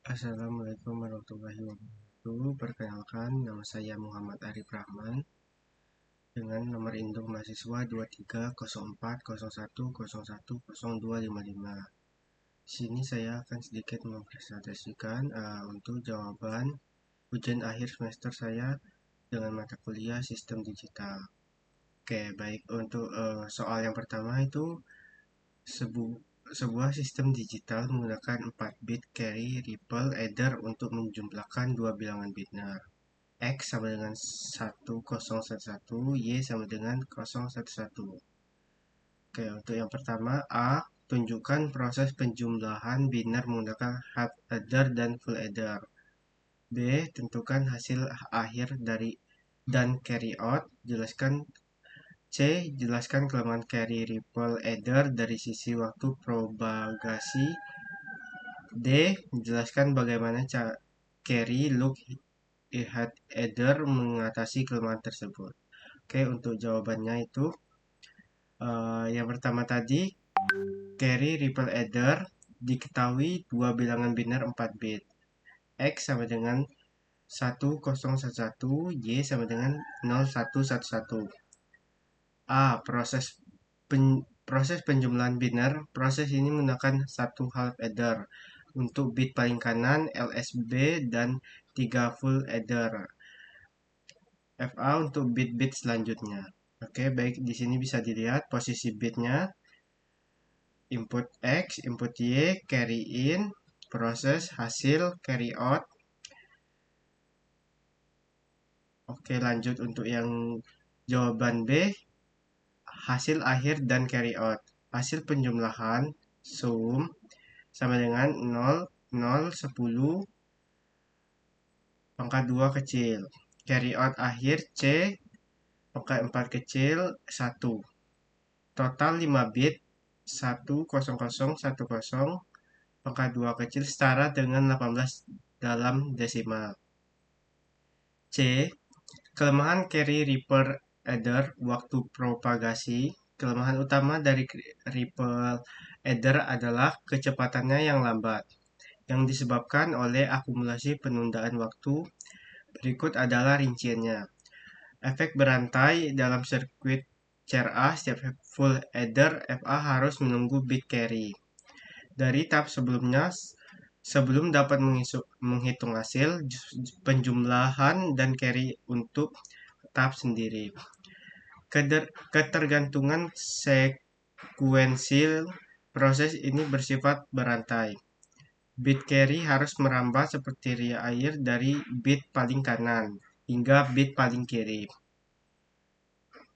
Assalamualaikum warahmatullahi wabarakatuh. Perkenalkan, nama saya Muhammad Arif Rahman dengan nomor induk mahasiswa 230401010255. Di sini saya akan sedikit mempresentasikan untuk jawaban ujian akhir semester saya dengan mata kuliah Sistem Digital. Oke, baik untuk soal yang pertama itu sebuah sistem digital menggunakan 4 bit carry ripple adder untuk menjumlahkan dua bilangan biner. X sama dengan 1011, Y sama dengan 011. Oke, untuk yang pertama A, tunjukkan proses penjumlahan biner menggunakan half adder dan full adder. B, tentukan hasil akhir dari dan carry out. Jelaskan kelemahan carry ripple adder dari sisi waktu propagasi. D, jelaskan bagaimana carry look ahead adder mengatasi kelemahan tersebut. Oke, untuk jawabannya itu yang pertama tadi, carry ripple adder diketahui dua bilangan biner 4 bit. X sama dengan 1011, Y sama dengan 0111. A. Proses penjumlahan biner. Proses ini menggunakan satu half adder untuk bit paling kanan, LSB, dan 3 full adder, FA, untuk bit-bit selanjutnya. Oke, baik, di sini bisa dilihat posisi bitnya. Input X, input Y, carry in, proses, hasil, carry out. Oke, lanjut untuk yang jawaban B, hasil akhir dan carry out. Hasil penjumlahan sum sama dengan 0, 0, 10, pangkat 2 kecil. Carry out akhir C, pangkat 4 kecil 1. Total 5 bit 10010, pangkat 2 kecil setara dengan 18 dalam desimal. C. Kelemahan carry ripple adder waktu propagasi. Kelemahan utama dari ripple adder adalah kecepatannya yang lambat, yang disebabkan oleh akumulasi penundaan waktu. Berikut adalah rinciannya. Efek berantai dalam sirkuit CRA, setiap full adder FA harus menunggu bit carry dari tahap sebelumnya sebelum dapat menghitung hasil penjumlahan dan carry untuk tahap sendiri. Ketergantungan sekuensial proses ini bersifat berantai. Bit carry harus merambat seperti ria air dari bit paling kanan hingga bit paling kiri.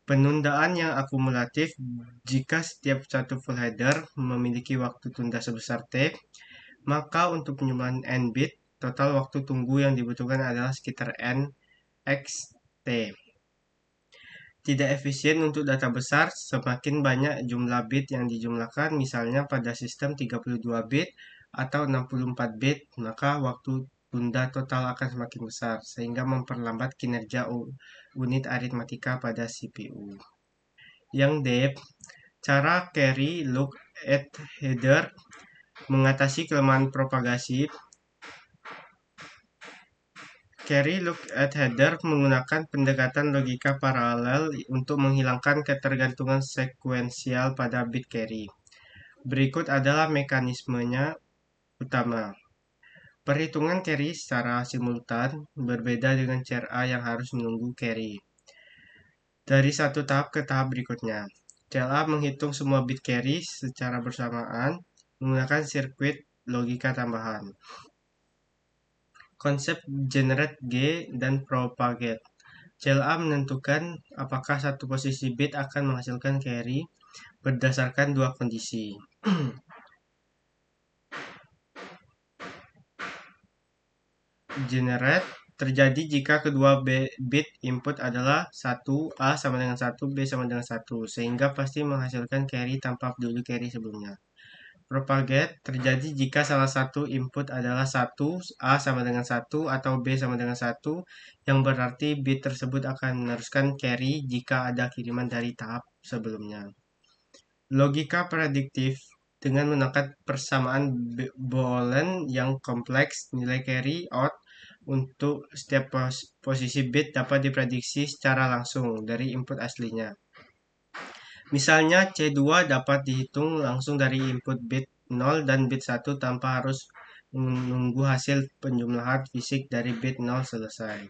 Penundaan yang akumulatif. Jika setiap satu full header memiliki waktu tunda sebesar T, maka untuk penjumlahan N bit, total waktu tunggu yang dibutuhkan adalah sekitar N X T. Tidak efisien untuk data besar. Semakin banyak jumlah bit yang dijumlahkan, misalnya pada sistem 32 bit atau 64 bit, maka waktu tunda total akan semakin besar, sehingga memperlambat kinerja unit aritmatika pada CPU. Yang D, cara carry look at header mengatasi kelemahan propagasi. Carry look at header menggunakan pendekatan logika paralel untuk menghilangkan ketergantungan sekuensial pada bit carry. Berikut adalah mekanismenya utama. Perhitungan carry secara simultan berbeda dengan CRA yang harus menunggu carry dari satu tahap ke tahap berikutnya. CLA menghitung semua bit carry secara bersamaan menggunakan sirkuit logika tambahan. Konsep generate G dan propagate. CLA menentukan apakah satu posisi bit akan menghasilkan carry berdasarkan dua kondisi. Generate terjadi jika kedua bit input adalah 1, A sama dengan 1, B sama dengan 1, sehingga pasti menghasilkan carry tanpa peduli carry sebelumnya. Propagate terjadi jika salah satu input adalah 1, A sama dengan 1, atau B sama dengan 1, yang berarti bit tersebut akan meneruskan carry jika ada kiriman dari tahap sebelumnya. Logika prediktif dengan menggunakan persamaan Boolean yang kompleks. Nilai carry out untuk setiap posisi bit dapat diprediksi secara langsung dari input aslinya. Misalnya C2 dapat dihitung langsung dari input bit 0 dan bit 1 tanpa harus menunggu hasil penjumlahan fisik dari bit 0 selesai.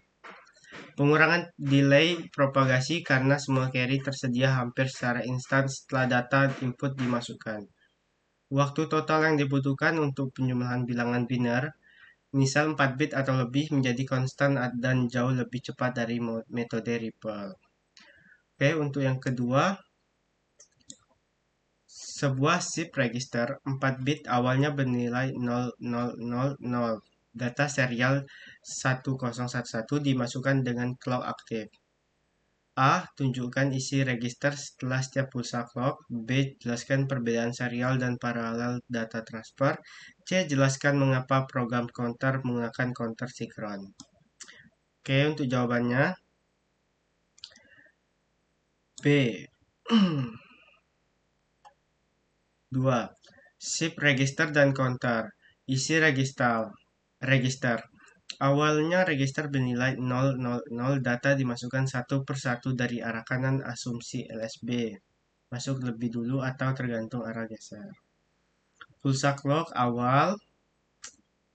Pengurangan delay propagasi karena semua carry tersedia hampir secara instan setelah data input dimasukkan. Waktu total yang dibutuhkan untuk penjumlahan bilangan biner, misal 4 bit atau lebih, menjadi konstan dan jauh lebih cepat dari metode Ripple. Oke, untuk yang kedua, sebuah SIP register 4 bit awalnya bernilai 0000. Data serial 1011 dimasukkan dengan clock aktif. A. Tunjukkan isi register setelah setiap pulsa clock. B. Jelaskan perbedaan serial dan paralel data transfer. C. Jelaskan mengapa program counter menggunakan counter sinkron. Oke, untuk jawabannya B. 2. SIP register dan counter. Isi register. Awalnya register bernilai 000, data dimasukkan satu persatu dari arah kanan asumsi LSB. Masuk lebih dulu atau tergantung arah geser. Pulsa clock awal,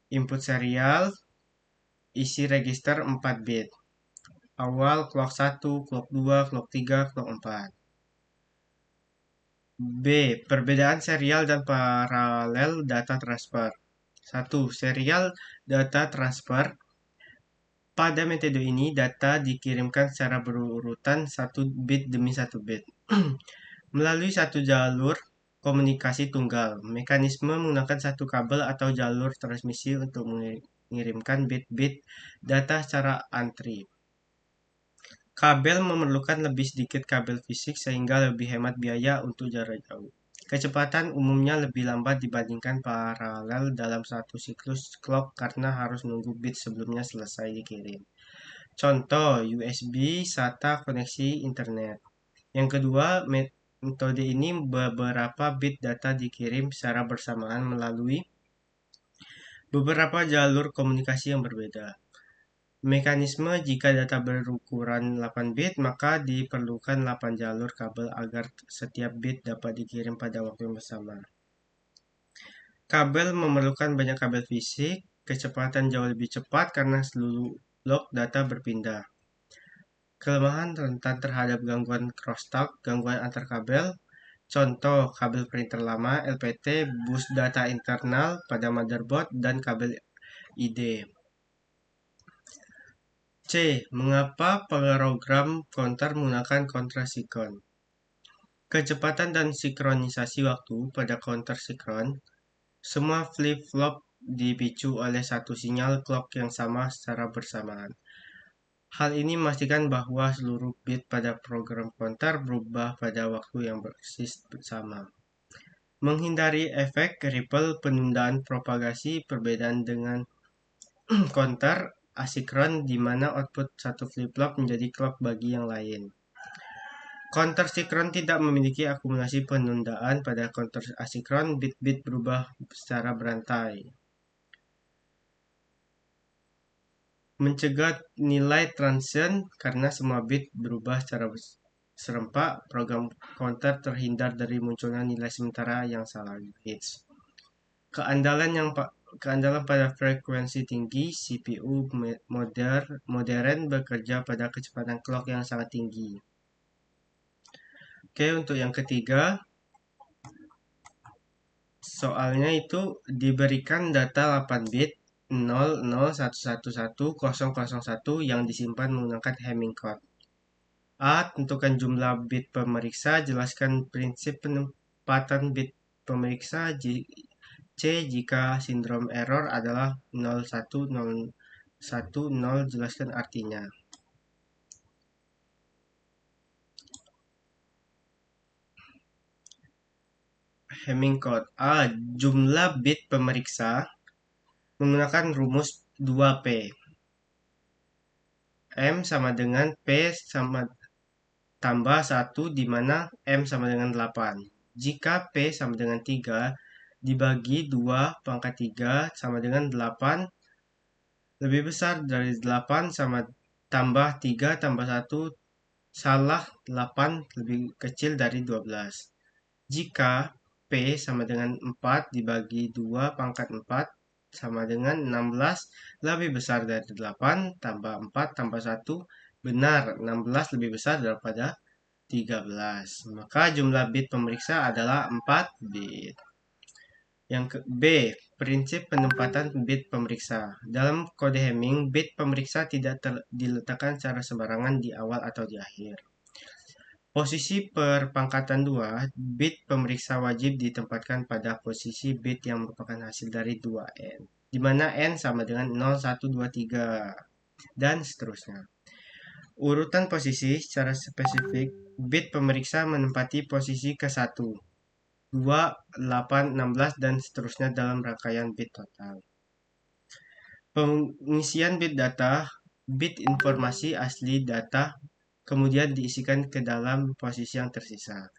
input serial, isi register 4 bit. Awal clock 1, clock 2, clock 3, clock 4. B. Perbedaan serial dan paralel data transfer. 1. Serial data transfer. Pada metode ini, data dikirimkan secara berurutan 1 bit demi 1 bit. Melalui satu jalur komunikasi tunggal. Mekanisme menggunakan satu kabel atau jalur transmisi untuk mengirimkan bit-bit data secara antri. Kabel memerlukan lebih sedikit kabel fisik sehingga lebih hemat biaya untuk jarak jauh. Kecepatan umumnya lebih lambat dibandingkan paralel dalam satu siklus clock karena harus menunggu bit sebelumnya selesai dikirim. Contoh USB SATA koneksi internet. Yang kedua, metode ini beberapa bit data dikirim secara bersamaan melalui beberapa jalur komunikasi yang berbeda. Mekanisme jika data berukuran 8 bit, maka diperlukan 8 jalur kabel agar setiap bit dapat dikirim pada waktu yang sama. Kabel memerlukan banyak kabel fisik, kecepatan jauh lebih cepat karena seluruh blok data berpindah. Kelemahan rentan terhadap gangguan crosstalk, gangguan antar kabel. Contoh, kabel printer lama, LPT, bus data internal pada motherboard, dan kabel ID. C. Mengapa program counter menggunakan kontrasinkron? Kecepatan dan sinkronisasi waktu pada counter sinkron. Semua flip-flop dipicu oleh satu sinyal clock yang sama secara bersamaan. Hal ini memastikan bahwa seluruh bit pada program counter berubah pada waktu yang persis sama. Menghindari efek ripple penundaan propagasi perbedaan dengan counter asinkron di mana output satu flip-flop menjadi clock bagi yang lain. Counter sinkron tidak memiliki akumulasi penundaan. Pada counter asinkron, bit-bit berubah secara berantai. Mencegah nilai transient karena semua bit berubah secara serempak, program counter terhindar dari munculnya nilai sementara yang salah bits. Keandalan pada frekuensi tinggi, CPU modern bekerja pada kecepatan clock yang sangat tinggi. Oke, untuk yang ketiga, soalnya itu diberikan data 8 bit 00111001 yang disimpan menggunakan Hamming code. A. Tentukan jumlah bit pemeriksa. Jelaskan prinsip penempatan bit pemeriksa. C. Jika sindrom error adalah 0100, jelaskan artinya. Hamming code. A. Jumlah bit pemeriksa menggunakan rumus 2P. M sama dengan P sama tambah 1 di mana M sama dengan 8. Jika P sama dengan 3, dibagi 2 pangkat 3 sama dengan 8 lebih besar dari 8 sama tambah 3 tambah 1 salah 8 lebih kecil dari 12. Jika P sama dengan 4 dibagi 2 pangkat 4 sama dengan 16 lebih besar dari 8 tambah 4 tambah 1 benar 16 lebih besar daripada 13. Maka jumlah bit pemeriksa adalah 4 bit. Yang ke B, prinsip penempatan bit pemeriksa. Dalam kode Hamming, bit pemeriksa tidak diletakkan secara sembarangan di awal atau di akhir. Posisi perpangkatan 2, bit pemeriksa wajib ditempatkan pada posisi bit yang merupakan hasil dari 2n, di mana n sama dengan 0, 1, 2, 3, dan seterusnya. Urutan posisi secara spesifik, bit pemeriksa menempati posisi ke-1, 2, 8, 16, dan seterusnya dalam rangkaian bit total. Pengisian bit data, bit informasi asli data, kemudian diisikan ke dalam posisi yang tersisa.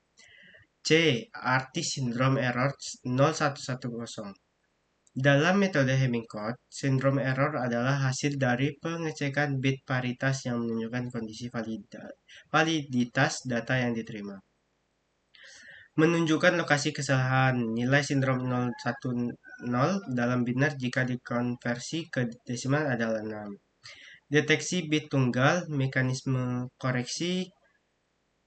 C. Arti sindrom error 0110. Dalam metode Hamming code, sindrom error adalah hasil dari pengecekan bit paritas yang menunjukkan kondisi validitas data yang diterima. Menunjukkan lokasi kesalahan, nilai sindrom 010 dalam binar jika dikonversi ke desimal adalah 6. Deteksi bit tunggal, mekanisme koreksi,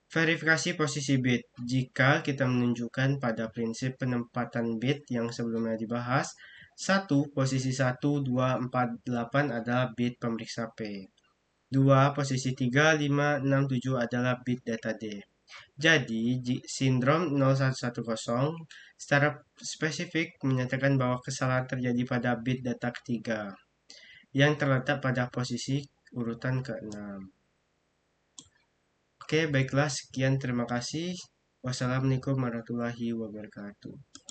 verifikasi posisi bit. Jika kita menunjukkan pada prinsip penempatan bit yang sebelumnya dibahas, 1. Posisi 1, 2, 4, 8 adalah bit pemeriksa P. 2. Posisi 3, 5, 6, 7 adalah bit data D. Jadi, sindrom 0110 secara spesifik menyatakan bahwa kesalahan terjadi pada bit data ketiga yang terletak pada posisi urutan ke-6. Oke, baiklah, sekian, terima kasih. Wassalamualaikum warahmatullahi wabarakatuh.